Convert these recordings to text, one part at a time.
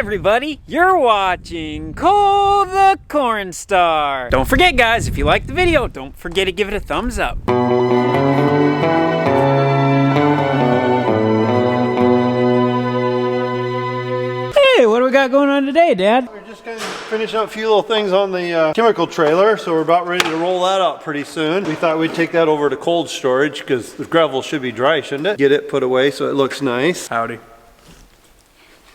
everybody, you're watching Cole the Cornstar. Don't forget guys, if you like the video, don't forget to give it a thumbs up. Hey, what do we got going on today, Dad? We're just going to finish up a few little things on the chemical trailer, so we're about ready to roll that out pretty soon. We thought we'd take that over to cold storage because the gravel should be dry, shouldn't it? Get it put away so it looks nice. Howdy.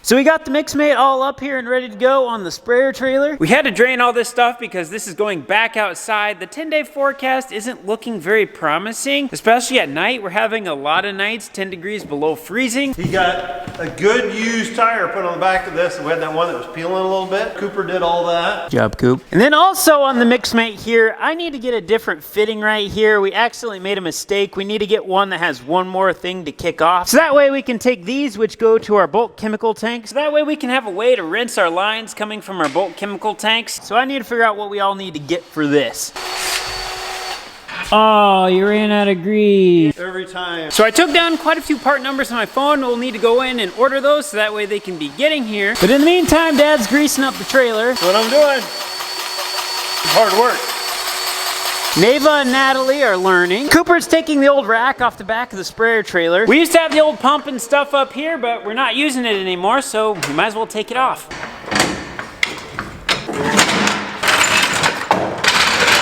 So we got the mix mate all up here and ready to go on the sprayer trailer. We had to drain all this stuff because this is going back outside. The 10-day forecast isn't looking very promising, especially at night. We're having a lot of nights 10 degrees below freezing. He got a good used tire put on the back of this. We had that one that was peeling a little bit. Cooper did all that. Good job, Coop. And then also on the mix mate here, I need to get a different fitting right here. We accidentally made a mistake. We need to get one that has one more thing to kick off. So that way we can take these, which go to our bulk chemical tank. So that way we can have a way to rinse our lines coming from our bulk chemical tanks. So I need to figure out what we all need to get for this. Oh, you ran out of grease. Every time. So I took down quite a few part numbers on my phone. We'll need to go in and order those so that way they can be getting here. But in the meantime, Dad's greasing up the trailer. That's what I'm doing. It's hard work. Nave and Natalie are learning. Cooper's taking the old rack off the back of the sprayer trailer. We used to have the old pump and stuff up here, but we're not using it anymore, so we might as well take it off.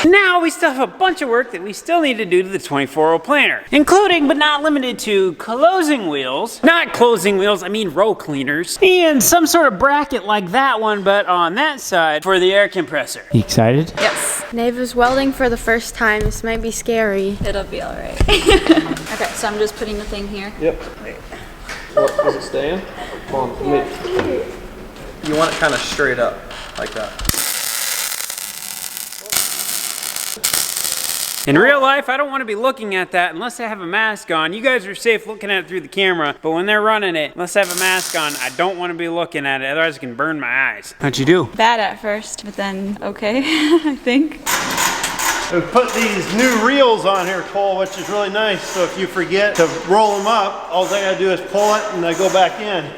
Now we still have a bunch of work that we still need to do to the 24-row planter, including but not limited to closing wheels, not closing wheels, I mean row cleaners, and some sort of bracket like that one, but on that side for the air compressor. You excited? Yes. Nave is welding for the first time. This might be scary. It'll be all right. Okay, so I'm just putting the thing here. Yep. Wait. Oh, is it staying? Hold on. You want it kind of straight up, like that. In real life, I don't want to be looking at that unless I have a mask on. You guys are safe looking at it through the camera, but when they're running it, unless I have a mask on, I don't want to be looking at it, otherwise it can burn my eyes. How'd you do? Bad at first, but then okay, I think. We put these new reels on here, Cole, which is really nice. So if you forget to roll them up, all I gotta do is pull it and they go back in.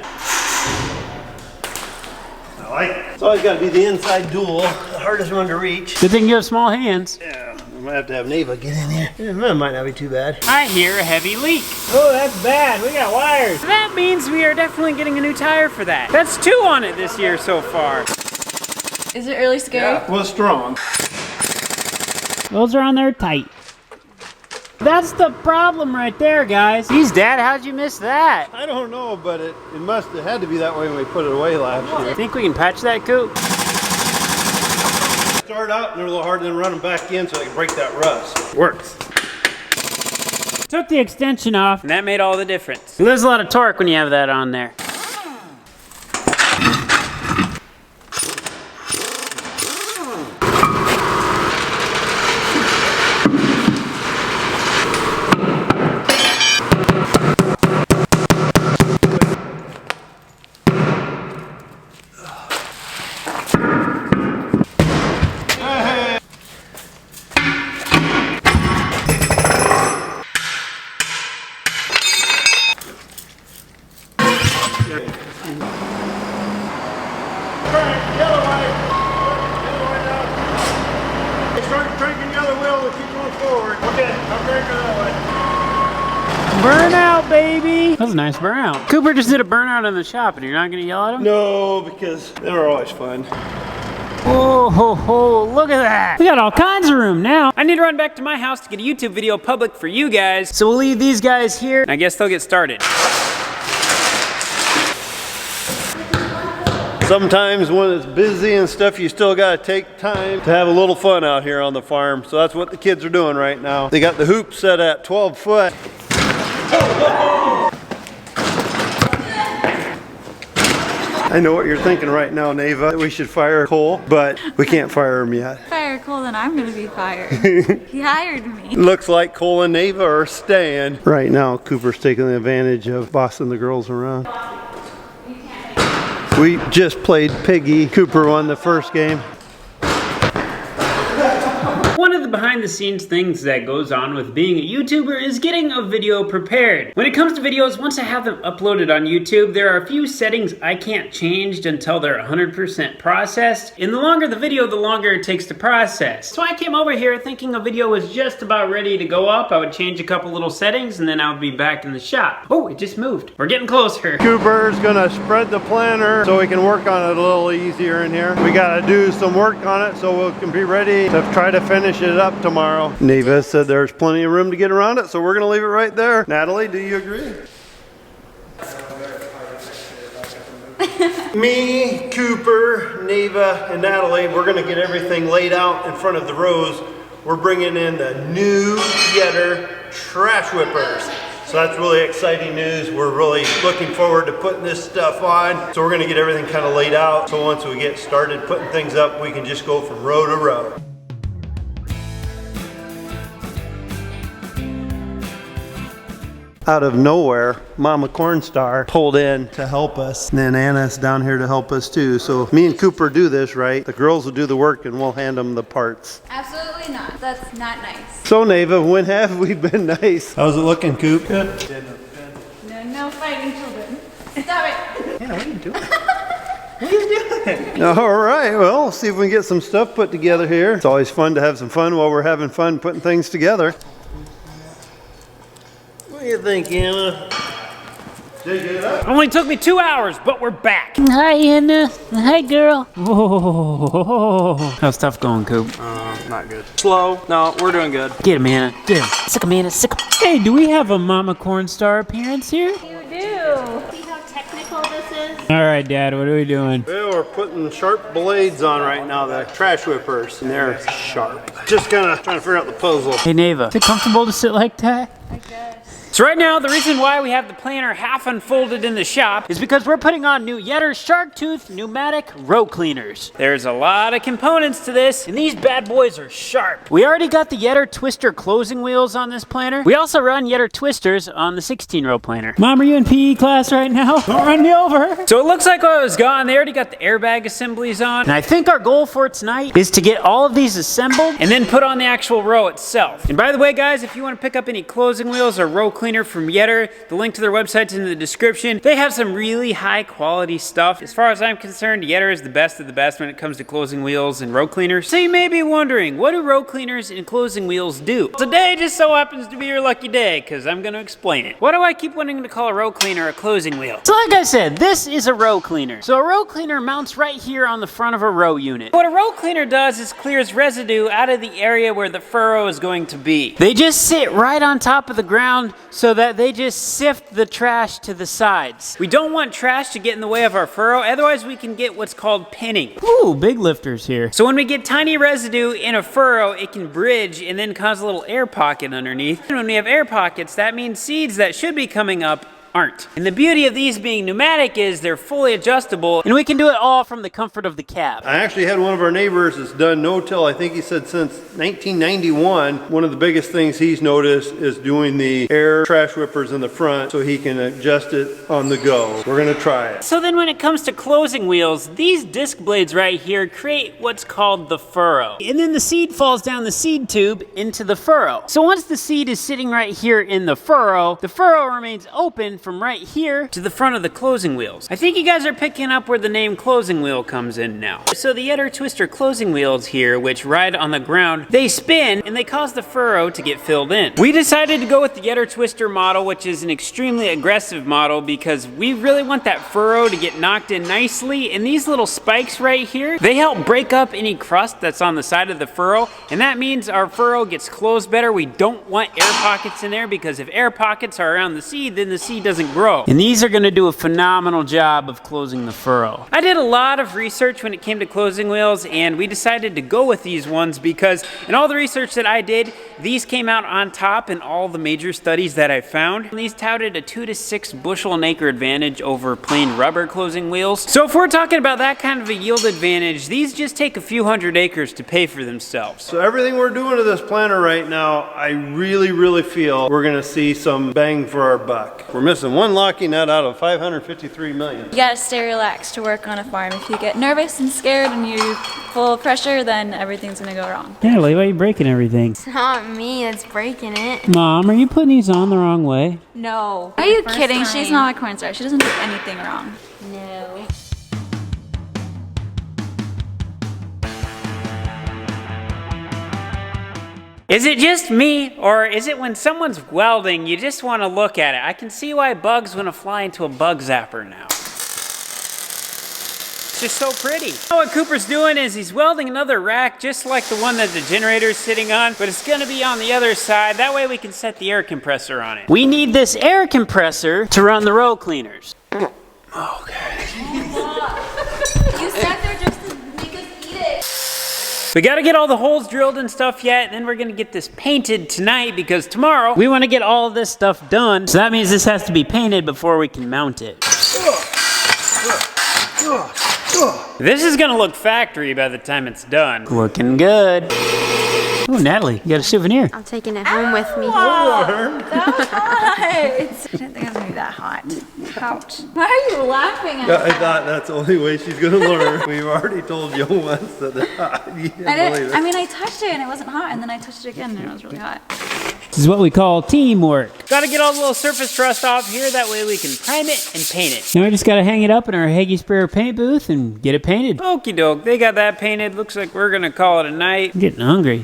I like it. It's always gotta be the inside dual, the hardest one to reach. Good thing you have small hands. Yeah. I might have to have Nave get in here. Yeah, that might not be too bad. I hear a heavy leak. Oh, that's bad. We got wires. That means we are definitely getting a new tire for that. That's 2 on it this year so far. Is it really scary? Yeah, well, strong. Those are on there tight. That's the problem right there, guys. Jeez, Dad, how'd you miss that? I don't know, but it must have had to be that way when we put it away last year. Think we can patch that, Coop? Start out and they're a little harder than run them back in so they can break that rust. Works. Took the extension off, and that made all the difference. There's a lot of torque when you have that on there. Burnout, baby! That was a nice burnout. Cooper just did a burnout in the shop, and you're not gonna yell at him? No, because they were always fun. Oh, ho, ho, look at that! We got all kinds of room now. I need to run back to my house to get a YouTube video public for you guys. So we'll leave these guys here, and I guess they'll get started. Sometimes when it's busy and stuff, you still gotta take time to have a little fun out here on the farm. So that's what the kids are doing right now. They got the hoop set at 12 foot. I know what you're thinking right now, Nava. We should fire Cole, but we can't fire him yet. Fire Cole, then I'm gonna be fired. He hired me. Looks like Cole and Nava are staying. Right now, Cooper's taking advantage of bossing the girls around. We just played Piggy. Cooper won the first game. One of the behind the scenes things that goes on with being a YouTuber is getting a video prepared. When it comes to videos, once I have them uploaded on YouTube, there are a few settings I can't change until they're 100% processed. And the longer the video, the longer it takes to process. So I came over here thinking a video was just about ready to go up. I would change a couple little settings and then I would be back in the shop. Oh, it just moved. We're getting closer. Cooper's gonna spread the planter so we can work on it a little easier in here. We gotta do some work on it so we can be ready to try to finish it up tomorrow. Nave said there's plenty of room to get around it, so we're gonna leave it right there. Natalie, do you agree? Me, Cooper, Neva, and Natalie, we're gonna get everything laid out in front of the rows. We're bringing in the new Yetter trash whippers. So that's really exciting news. We're really looking forward to putting this stuff on. So we're gonna get everything kind of laid out. So once we get started putting things up, we can just go from row to row. Out of nowhere, Momma Cornstar pulled in to help us. And then Anna's down here to help us too. So if me and Cooper do this right, the girls will do the work and we'll hand them the parts. Absolutely not. That's not nice. So Nava, when have we been nice? How's it looking, Coop? Good. No fighting children. Stop it. Yeah, what are you doing? What are you doing? All right, well, let's see if we can get some stuff put together here. It's always fun to have some fun while we're having fun putting things together. What do you think, Anna? Did you get it up? Only took me 2 hours, but we're back. Hi, Anna. Hi, girl. Whoa. How's stuff going, Coop? Not good. Slow. No, we're doing good. Get him, Anna. Get him. Sick of Anna, sick of... Hey, do we have a Momma Cornstar appearance here? You do. See how technical this is? All right, Dad, what are we doing? Well, we're putting sharp blades on right now, the trash whippers, and they're sharp. Just kind of trying to figure out the puzzle. Hey, Nava, is it comfortable to sit like that? I guess. So right now, the reason why we have the planter half unfolded in the shop is because we're putting on new Yetter Shark Tooth pneumatic row cleaners. There's a lot of components to this, and these bad boys are sharp. We already got the Yetter Twister closing wheels on this planter. We also run Yetter Twisters on the 16-row planter. Mom, are you in PE class right now? Don't run me over. So it looks like while I was gone, they already got the airbag assemblies on. And I think our goal for tonight is to get all of these assembled and then put on the actual row itself. And by the way, guys, if you want to pick up any closing wheels or row cleaner from Yetter, the link to their website's in the description. They have some really high quality stuff. As far as I'm concerned, Yetter is the best of the best when it comes to closing wheels and row cleaners. So you may be wondering, what do row cleaners and closing wheels do? Today just so happens to be your lucky day, because I'm going to explain it. Why do I keep wanting to call a row cleaner a closing wheel? So like I said, this is a row cleaner. So a row cleaner mounts right here on the front of a row unit. What a row cleaner does is clears residue out of the area where the furrow is going to be. They just sit right on top of the ground so that they just sift the trash to the sides. We don't want trash to get in the way of our furrow, otherwise we can get what's called pinning. Ooh, big lifters here. So when we get tiny residue in a furrow, it can bridge and then cause a little air pocket underneath. And when we have air pockets, that means seeds that should be coming up aren't. And the beauty of these being pneumatic is they're fully adjustable and we can do it all from the comfort of the cab. I actually had one of our neighbors that's done no-till, I think he said since 1991. One of the biggest things he's noticed is doing the air trash whippers in the front so he can adjust it on the go. We're gonna try it. So then when it comes to closing wheels, these disc blades right here create what's called the furrow. And then the seed falls down the seed tube into the furrow. So once the seed is sitting right here in the furrow remains open from right here to the front of the closing wheels. I think you guys are picking up where the name closing wheel comes in now. So the Yetter Twister closing wheels here, which ride on the ground, they spin and they cause the furrow to get filled in. We decided to go with the Yetter Twister model, which is an extremely aggressive model because we really want that furrow to get knocked in nicely, and these little spikes right here, they help break up any crust that's on the side of the furrow, and that means our furrow gets closed better. We don't want air pockets in there because if air pockets are around the seed, then the seed doesn't grow. And these are gonna do a phenomenal job of closing the furrow. I did a lot of research when it came to closing wheels, and we decided to go with these ones because in all the research that I did, these came out on top in all the major studies that I found. And these touted a 2 to 6 bushel an acre advantage over plain rubber closing wheels. So if we're talking about that kind of a yield advantage, these just take a few hundred acres to pay for themselves. So everything we're doing to this planter right now, I really feel we're gonna see some bang for our buck. We're missing missing one locking nut out of 553 million. You gotta stay relaxed to work on a farm. If you get nervous and scared and you're full of pressure, then everything's gonna go wrong. Natalie, why are you breaking everything? It's not me that's breaking it. Mom, are you putting these on the wrong way? No. Are you kidding? She's not a corn star. She doesn't do anything wrong. No. Is it just me, or is it when someone's welding, you just want to look at it? I can see why bugs want to fly into a bug zapper now. It's just so pretty. What Cooper's doing is he's welding another rack just like the one that the generator's sitting on, but it's gonna be on the other side. That way we can set the air compressor on it. We need this air compressor to run the row cleaners. Okay. You sat there just to make us eat it. We gotta get all the holes drilled and stuff yet, and then we're gonna get this painted tonight because tomorrow we wanna get all this stuff done. So that means this has to be painted before we can mount it. This is gonna look factory by the time it's done. Looking good. Oh, Natalie, you got a souvenir. I'm taking it home with me. That was hot. I didn't think it was gonna be that hot. Ouch. Why are you laughing at I thought that's the only way she's gonna learn. We've already told you once that you didn't believe it. I mean, I touched it and it wasn't hot, and then I touched it again and it was really hot. This is what we call teamwork. Gotta get all the little surface rust off here, that way we can prime it and paint it. Now we just gotta hang it up in our Hagee Sprayer paint booth and get it painted. Okie doke, they got that painted. Looks like we're gonna call it a night. I'm getting hungry.